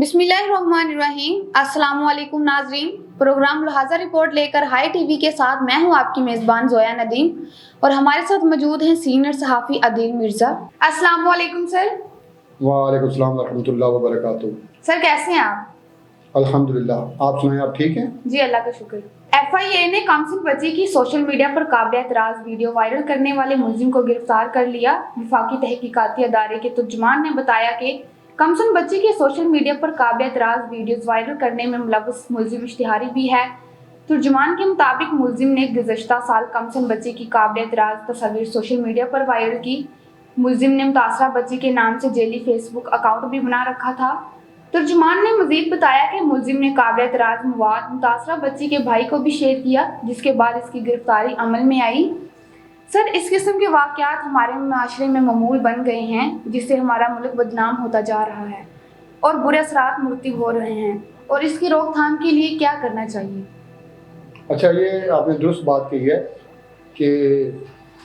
बिस्मिल्लाहिर्रहमानिर्रहीम। अस्सलाम वालेकुम नाजरीन। प्रोग्राम लहाजा रिपोर्ट लेकर हाई टीवी के साथ मैं हूं आपकी मेज़बान जोया नदीम और हमारे साथ मौजूद हैं सीनियर सहाफ़ी अदील मिर्ज़ा। अस्सलाम वालेकुम सर। वालेकुम सलाम व रहमतुल्लाहि व बरकातुहू। सर कैसे हैं आप? अल्हम्दुलिल्लाह, आप सुनाएं, आप ठीक हैं? जी अल्लाह का शुक्र। FIA ने कमसिन बच्ची की सोशल मीडिया पर काबिल एतराज़ वीडियो वायरल करने वाले मुलजिम को गिरफ्तार कर लिया। वफाकी तहकीकाती अदारे के तर्जुमान ने बताया कि कमसिन बच्ची के सोशल मीडिया पर काबिल एतराज़ वीडियोज़ वायरल करने में मुलव्वस मुलजिम इश्तिहारी भी है। तर्जुमान के मुताबिक मुलजिम ने गुज़श्ता साल कमसिन बच्ची की काबिल एतराज़ तस्वीर सोशल मीडिया पर वायरल की। मुलजिम ने मुतासरा बच्ची के नाम से जेली फेसबुक अकाउंट भी बना रखा था। तर्जुमान ने मजीद बताया कि मुलजिम ने काबिल एतराज़ मवाद मुतासरा बच्ची के भाई को भी शेयर किया, जिसके बाद इसकी गिरफ्तारी अमल में आई। सर, इस किस्म के वाक़यात हमारे माशरे में मामूल बन गए हैं, जिससे हमारा मुल्क बदनाम होता जा रहा है और बुरे असरात मुरतब हो रहे हैं, और इसकी रोकथाम के लिए क्या करना चाहिए? अच्छा, ये आपने दुरुस्त बात कही है कि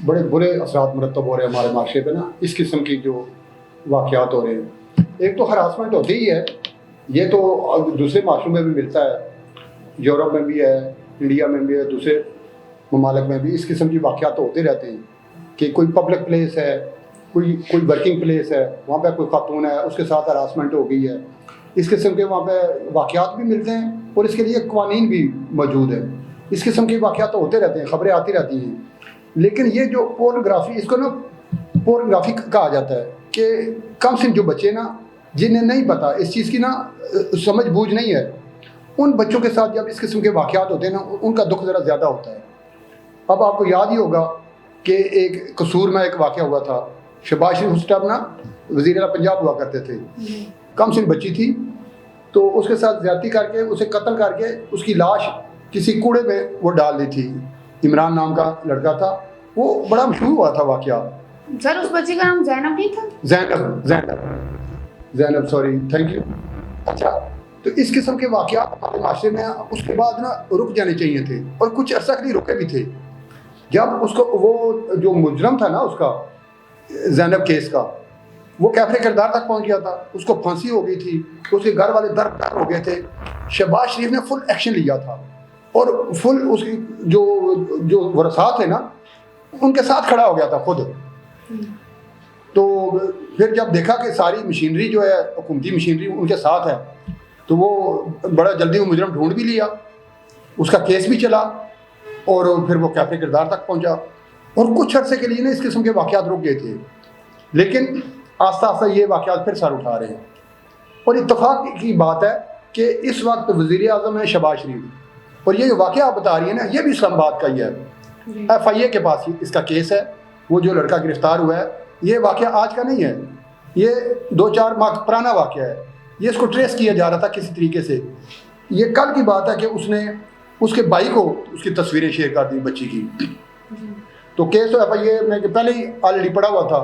बड़े बुरे असरात मुरतब हो रहे हैं हमारे माशरे पे ना, इस किस्म की जो वाक़यात हो रहे हैं। एक तो हरासमेंट होती ही है, ये तो दूसरे माशरों में भी मिलता है, यूरोप में भी है, इंडिया में भी है, दूसरे ममालिक में भी इस किस्म की वाक़यात होते रहते हैं कि कोई पब्लिक प्लेस है, कोई वर्किंग प्लेस है, वहाँ पे कोई खातून है, उसके साथ हरासमेंट हो गई है। इस किस्म के वहाँ पे वाक़यात भी मिलते हैं और इसके लिए क़वानीन भी मौजूद है। इस किस्म के वाक़यात तो होते रहते हैं, ख़बरें आती रहती हैं। लेकिन ये जो पोर्नोग्राफी, इसको ना पोर्नोग्राफी कहा जाता है कि कम से जो बच्चे ना, जिन्हें नहीं पता इस चीज़ की ना समझ बूझ नहीं है, उन बच्चों के साथ जब इस किस्म के वाक़यात होते हैं ना, उनका दुख ज़रा ज़्यादा होता है। अब आपको याद ही होगा कि एक कसूर में एक वाक़या हुआ था। शहबाज शरीफ उस टाइम ना वज़ीर आला पंजाब हुआ करते थे। कम से बच्ची थी, तो उसके साथ ज़्यादती करके उसे कत्ल करके उसकी लाश किसी कूड़े में वो डाल दी थी। इमरान नाम का लड़का था, वो बड़ा मशहूर हुआ था वाक़या। सर, उस बच्ची का नाम ज़ैनब नहीं था? Zainab, sorry, thank you. अच्छा, तो इस किस्म के वाक़यात हमारे माशरे में उसके बाद ना रुक जाने चाहिए थे, और कुछ अर्सा के लिए रुके भी थे। जब उसको वो जो मुजरम था ना उसका, ज़ैनब केस का, वो कैफरे किरदार तक पहुंच गया था, उसको फांसी हो गई थी, उसके घर वाले दरदार हो गए थे। शहबाज शरीफ ने फुल एक्शन लिया था और फुल उसकी जो वरसात है ना, उनके साथ खड़ा हो गया था खुद। तो फिर जब देखा कि सारी मशीनरी जो है, हुकूमती मशीनरी उनके साथ है, तो वो बड़ा जल्दी वो मुजरम ढूंढ भी लिया, उसका केस भी चला और फिर वो कैफे किरदार तक पहुंचा। और कुछ अर्से के लिए ना इस किस्म के वाक़यात रुक गए थे, लेकिन आस्ता आस्ता ये वाक़यात फिर सर उठा रहे हैं। और इत्तफाक की बात है कि इस वक्त वज़ीर आज़म है शहबाज शरीफ, और ये जो वाक़या आप बता रही है ना, ये भी इस्लामाबाद का ही है। FIA के पास इसका केस है। वो जो लड़का गिरफ्तार हुआ है, ये वाक़या आज का नहीं है, ये 2-4 माह पुराना वाक़या है। ये इसको ट्रेस किया जा रहा था किसी तरीके से। ये कल की बात है कि उसने उसके भाई को उसकी तस्वीरें शेयर कर दी बच्ची की। तो केस तो FIA में पहले ही ऑलरेडी पड़ा हुआ था।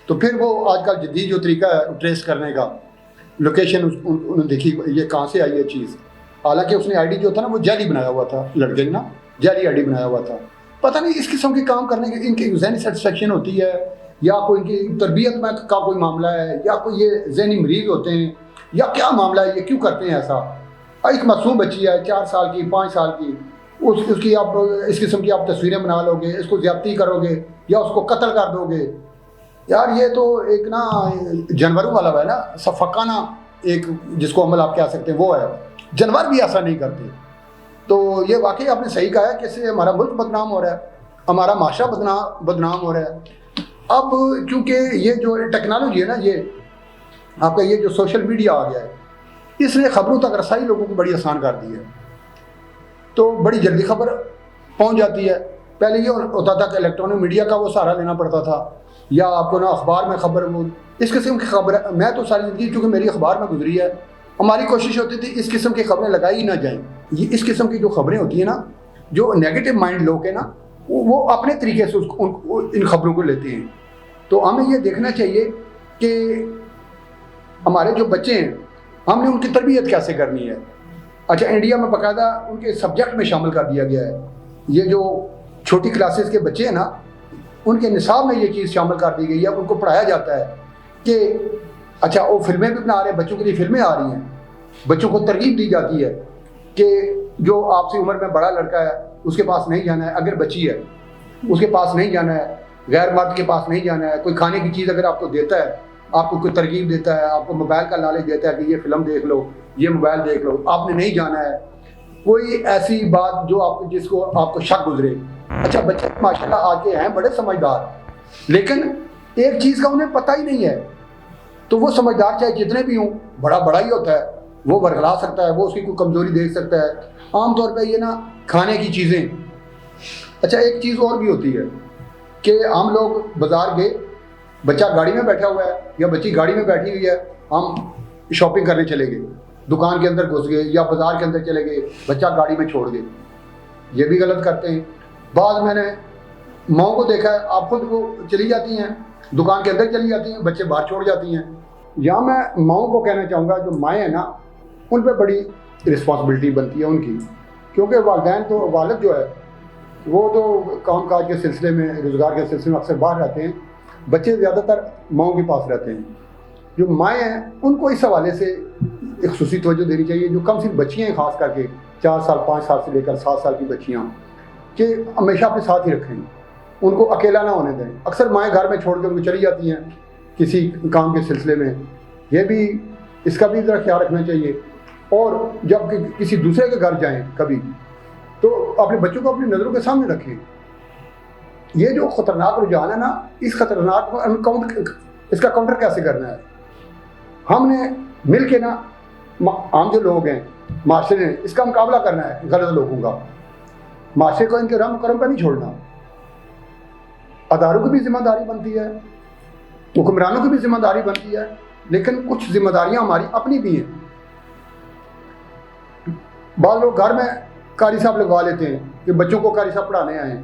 तो फिर वो आजकल जदीद जो तरीका है ट्रेस करने का, लोकेशन उन्होंने देखी ये कहाँ से आई है चीज़। हालांकि उसने ID जो था ना, वो जाली बनाया हुआ था, लड़के ने ना जाली ID बनाया हुआ था। पता नहीं इस किस्म के काम करने के इनकी ज़हनी सेटिस्फेक्शन होती है, या कोई इनकी तरबियत में का कोई मामला है, या कोई ये ज़हनी मरीज़ होते हैं, या क्या मामला है, ये क्यों करते हैं ऐसा। एक मासूम बच्ची है 4 साल की, 5 साल की, उसकी आप इस किस्म की आप तस्वीरें बना लोगे, इसको ज़्यादती करोगे या उसको कत्ल कर दोगे। यार ये तो एक ना जानवरों वाला है ना, सफकाना एक जिसको अमल आप कह सकते हैं, वो है। जानवर भी ऐसा नहीं करते। तो ये वाकई आपने सही कहा है कि इससे हमारा मुल्क बदनाम हो रहा है, हमारा माशरा बदनाम हो रहा है। अब क्योंकि ये जो टेक्नोलॉजी है ना, ये आपका ये जो सोशल मीडिया आ गया है, इसने ख़बरों तक रसाई लोगों को बड़ी आसान कर दी है। तो बड़ी जल्दी खबर पहुंच जाती है। पहले ये होता था कि इलेक्ट्रॉनिक मीडिया का वो सहारा लेना पड़ता था, या आपको ना अखबार में खबर, वो इस किस्म की खबर। मैं तो सारी ज़िंदगी चूँकि मेरी अखबार में गुजरी है, हमारी कोशिश होती थी इस किस्म की खबरें लगाई ही ना जाएँ। ये इस किस्म की जो खबरें होती हैं ना, जो नेगेटिव माइंड लोग हैं ना, वो अपने तरीके से इन खबरों को लेते हैं। तो हमें ये देखना चाहिए कि हमारे जो बच्चे हैं, हमने उनकी तरबियत कैसे करनी है। अच्छा, इंडिया में बाकायदा उनके सब्जेक्ट में शामिल कर दिया गया है। ये जो छोटी क्लासेस के बच्चे हैं ना, उनके निसाब में ये चीज़ शामिल कर दी गई है। उनको पढ़ाया जाता है कि अच्छा वो फिल्में भी बना रहे हैं, बच्चों के लिए फिल्में आ रही हैं, بچوں کو ترغیب دی جاتی ہے کہ جو آپ سے عمر میں بڑا لڑکا ہے اس کے پاس نہیں جانا ہے، اگر بچی ہے اس کے پاس نہیں جانا ہے، غیر مرد کے پاس نہیں جانا ہے. کوئی کھانے کی چیز اگر آپ کو دیتا ہے، آپ کو کوئی ترغیب دیتا ہے، آپ کو موبائل کا لالچ دیتا ہے کہ یہ فلم دیکھ لو، یہ موبائل دیکھ لو، آپ نے نہیں جانا ہے. کوئی ایسی بات جو آپ کو جس کو آپ کو شک گزرے. اچھا بچے ماشاء اللہ آج کے ہیں بڑے سمجھدار، لیکن ایک چیز کا انہیں پتہ ہی نہیں ہے، تو وہ سمجھدار چاہے جتنے بھی ہوں، بڑا ہی ہوتا ہے، وہ ورغلا سکتا ہے، وہ اس کی کوئی کمزوری دیکھ سکتا ہے. عام طور پہ یہ نا کھانے کی چیزیں. اچھا ایک چیز اور بھی ہوتی ہے کہ ہم لوگ بازار گئے، بچہ گاڑی میں بیٹھا ہوا ہے یا بچی گاڑی میں بیٹھی ہوئی ہے، ہم شاپنگ کرنے چلے گئے، دکان کے اندر گھس گئے یا بازار کے اندر چلے گئے، بچہ گاڑی میں چھوڑ گئے. یہ بھی غلط کرتے ہیں. بعض میں نے ماؤں کو دیکھا ہے، آپ خود وہ چلی جاتی ہیں دکان کے اندر چلی جاتی ہیں، بچے باہر چھوڑ جاتی ہیں. یہاں میں ماؤں کو کہنا چاہوں گا، جو مائیں ہیں نا ان پہ بڑی رسپانسبلٹی بنتی ہے ان کی، کیونکہ والدین تو والد جو ہے وہ تو کام کاج کے سلسلے میں، روزگار کے سلسلے میں اکثر باہر رہتے ہیں، بچے زیادہ تر ماؤں کے پاس رہتے ہیں. جو مائیں ہیں ان کو اس حوالے سے ایک خصوصی توجہ دینی چاہیے، جو کم صرف بچیاں ہیں، خاص کر کے 4 سال 5 سال سے لے کر 7 سال کی بچیاں، کہ ہمیشہ اپنے ساتھ ہی رکھیں، ان کو اکیلا نہ ہونے دیں. اکثر مائیں گھر میں چھوڑ کے ان کو چلی جاتی ہیں کسی کام کے سلسلے میں، یہ بھی اس کا بھی ذرا خیال رکھنا چاہیے. اور جب کسی دوسرے کے گھر جائیں کبھی تو اپنے بچوں کو اپنی نظروں کے سامنے رکھیں. یہ جو خطرناک رجحان ہے نا، اس خطرناک کو اس کا کاؤنٹر کیسے کرنا ہے؟ ہم نے مل کے نا، عام جو لوگ ہیں معاشرے نے، اس کا مقابلہ کرنا ہے غلط لوگوں کا. معاشرے کو ان کے رحم کرم پہ نہیں چھوڑنا. اداروں کی بھی ذمہ داری بنتی ہے، حکمرانوں کی بھی ذمہ داری بنتی ہے، لیکن کچھ ذمہ داریاں ہماری اپنی بھی ہیں. بعض لوگ گھر میں قاری صاحب لگوا لیتے ہیں کہ بچوں کو قاری صاحب پڑھانے آئے ہیں،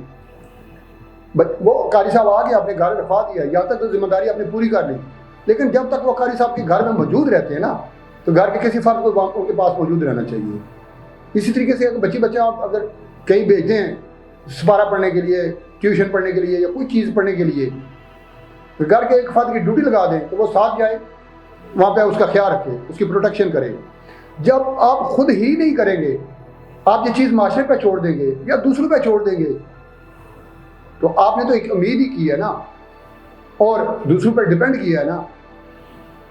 وہ قاری صاحب آ گیا، اپنے گھر رکھوا دیا، یہاں تک تو ذمہ داری اپنی پوری کر لی. لیکن جب تک وہ قاری صاحب کے گھر میں موجود رہتے ہیں نا، تو گھر کے کسی فرد کو ان کے پاس موجود رہنا چاہیے. اسی طریقے سے اگر بچے آپ اگر کہیں بھیجتے ہیں سپارہ پڑھنے کے لیے، ٹیوشن پڑھنے کے لیے یا کوئی چیز پڑھنے کے لیے، تو گھر کے ایک فرد کی ڈیوٹی لگا دیں تو وہ ساتھ جائے، وہاں پہ اس کا خیال رکھے، اس کی پروٹیکشن کرے. جب آپ خود ہی نہیں کریں گے، آپ یہ چیز معاشرے پہ چھوڑ دیں گے یا دوسروں پہ چھوڑ دیں گے، تو آپ نے تو ایک امید ہی کی ہے نا، اور دوسروں پہ ڈپینڈ کیا ہے نا.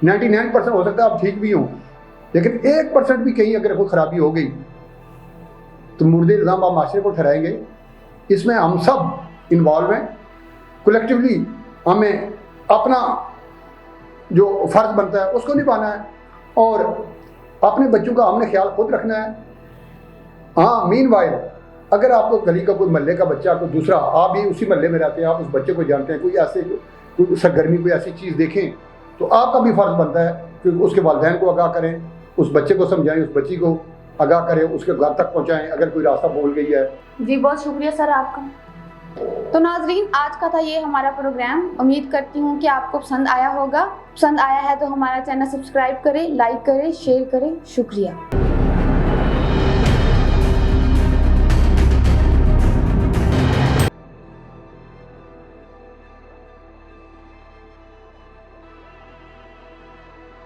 99% ہو سکتا ہے آپ ٹھیک بھی ہوں، لیکن 1% بھی کہیں اگر کوئی خرابی ہو گئی تو مرد الزام آپ معاشرے کو ٹھہرائیں گے. اس میں ہم سب انوالو ہیں، کولیکٹیولی ہمیں اپنا جو فرض بنتا ہے اس کو نبھانا ہے، اور اپنے بچوں کا ہم نے خیال خود رکھنا ہے. ہاں مین وائل اگر آپ کو گلی کا کوئی محلے کا بچہ، کوئی دوسرا، آپ بھی اسی محلے میں رہتے ہیں، آپ اس بچے کو جانتے ہیں، کوئی سرگرمی، کوئی ایسی چیز دیکھیں تو آپ کا بھی فرض بنتا ہے کہ اس کے والدین کو آگاہ کریں، اس بچے کو سمجھائیں، اس بچی کو آگاہ کریں، اس کے گھر تک پہنچائیں اگر کوئی راستہ بھول گئی ہے. جی بہت شکریہ سر آپ کا. تو ناظرین آج کا تھا یہ ہمارا پروگرام. امید کرتی ہوں کہ آپ کو پسند آیا ہوگا. پسند آیا ہے تو ہمارا چینل سبسکرائب کریں، لائک کریں، شیئر کریں. شکریہ.